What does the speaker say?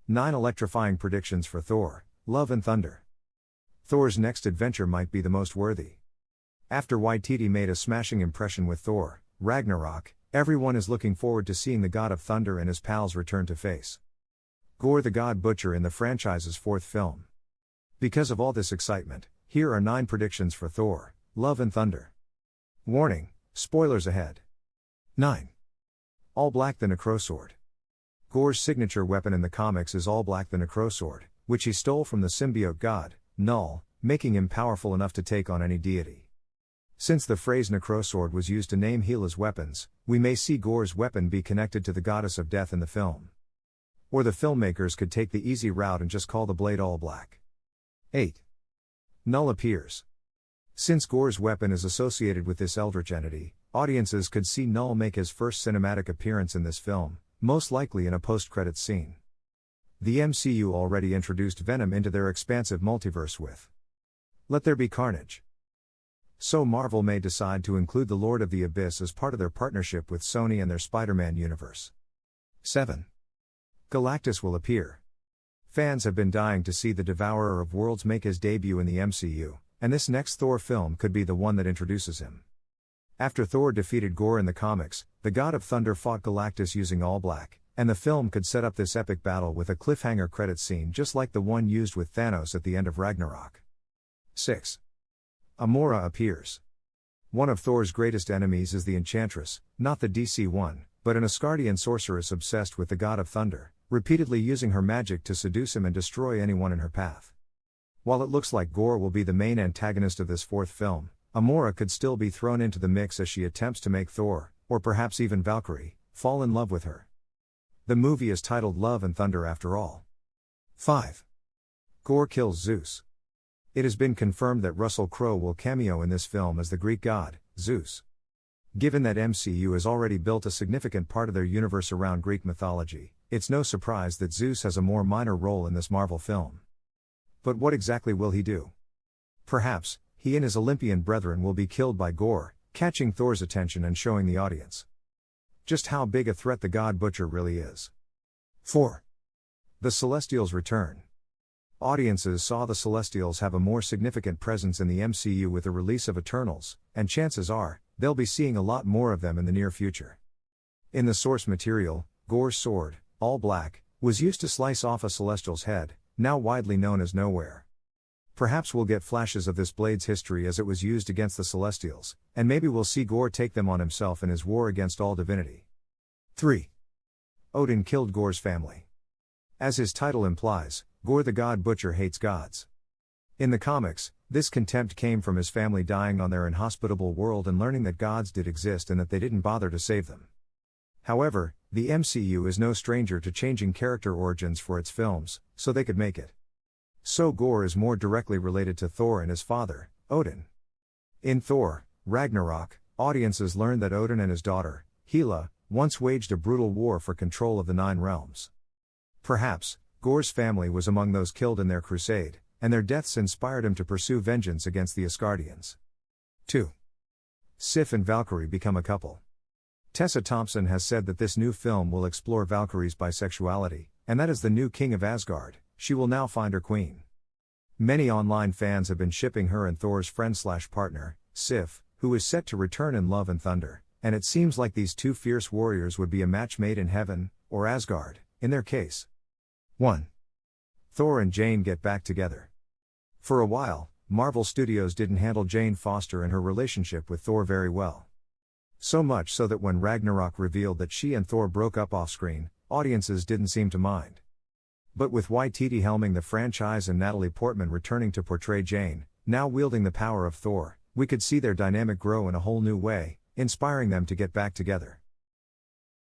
9 electrifying predictions for Thor, Love and Thunder. Thor's next adventure might be the most worthy. After Waititi made a smashing impression with Thor, Ragnarok, everyone is looking forward to seeing the God of Thunder and his pals return to face Gore the God Butcher in the franchise's 4th film. Because of all this excitement, here are 9 predictions for Thor, Love and Thunder. Warning, spoilers ahead. 9. All Black the Necrosword. Gore's signature weapon in the comics is All Black the Necrosword, which he stole from the symbiote god, Null, making him powerful enough to take on any deity. Since the phrase Necrosword was used to name Hela's weapons, we may see Gore's weapon be connected to the goddess of death in the film. Or the filmmakers could take the easy route and just call the blade All Black. 8. Null appears. Since Gore's weapon is associated with this eldritch entity, audiences could see Null make his first cinematic appearance in this film, most likely in a post-credits scene. The MCU already introduced Venom into their expansive multiverse with Let There Be Carnage. So Marvel may decide to include the Lord of the Abyss as part of their partnership with Sony and their Spider-Man universe. 7. Galactus will appear. Fans have been dying to see the Devourer of Worlds make his debut in the MCU, and this next Thor film could be the one that introduces him. After Thor defeated Gore in the comics, the God of Thunder fought Galactus using All Black, and the film could set up this epic battle with a cliffhanger credit scene just like the one used with Thanos at the end of Ragnarok. 6. Amora appears. One of Thor's greatest enemies is the Enchantress, not the DC one, but an Asgardian sorceress obsessed with the God of Thunder, repeatedly using her magic to seduce him and destroy anyone in her path. While it looks like Gore will be the main antagonist of this 4th film, Amora could still be thrown into the mix as she attempts to make Thor, or perhaps even Valkyrie, fall in love with her. The movie is titled Love and Thunder after all. 5. Gore kills Zeus. It has been confirmed that Russell Crowe will cameo in this film as the Greek god, Zeus. Given that MCU has already built a significant part of their universe around Greek mythology, it's no surprise that Zeus has a more minor role in this Marvel film. But what exactly will he do? Perhaps, he and his Olympian brethren will be killed by Gore, catching Thor's attention and showing the audience just how big a threat the God Butcher really is. 4. The Celestials return. Audiences saw the Celestials have a more significant presence in the MCU with the release of Eternals, and chances are, they'll be seeing a lot more of them in the near future. In the source material, Gore's sword, All Black, was used to slice off a Celestial's head, now widely known as Nowhere. Perhaps we'll get flashes of this blade's history as it was used against the Celestials, and maybe we'll see Gore take them on himself in his war against all divinity. 3. Odin killed Gore's family. As his title implies, Gore the God Butcher hates gods. In the comics, this contempt came from his family dying on their inhospitable world and learning that gods did exist and that they didn't bother to save them. However, the MCU is no stranger to changing character origins for its films, so they could make it. So Gore is more directly related to Thor and his father, Odin. In Thor, Ragnarok, audiences learned that Odin and his daughter, Hela, once waged a brutal war for control of the 9 realms. Perhaps, Gore's family was among those killed in their crusade, and their deaths inspired him to pursue vengeance against the Asgardians. 2. Sif and Valkyrie become a couple. Tessa Thompson has said that this new film will explore Valkyrie's bisexuality, and that as the new king of Asgard, she will now find her queen. Many online fans have been shipping her and Thor's friend/partner, Sif, who is set to return in Love and Thunder, and it seems like these two fierce warriors would be a match made in heaven, or Asgard, in their case. 1. Thor and Jane get back together. For a while, Marvel Studios didn't handle Jane Foster and her relationship with Thor very well. So much so that when Ragnarok revealed that she and Thor broke up off-screen, audiences didn't seem to mind. But with Waititi helming the franchise and Natalie Portman returning to portray Jane, now wielding the power of Thor, we could see their dynamic grow in a whole new way, inspiring them to get back together.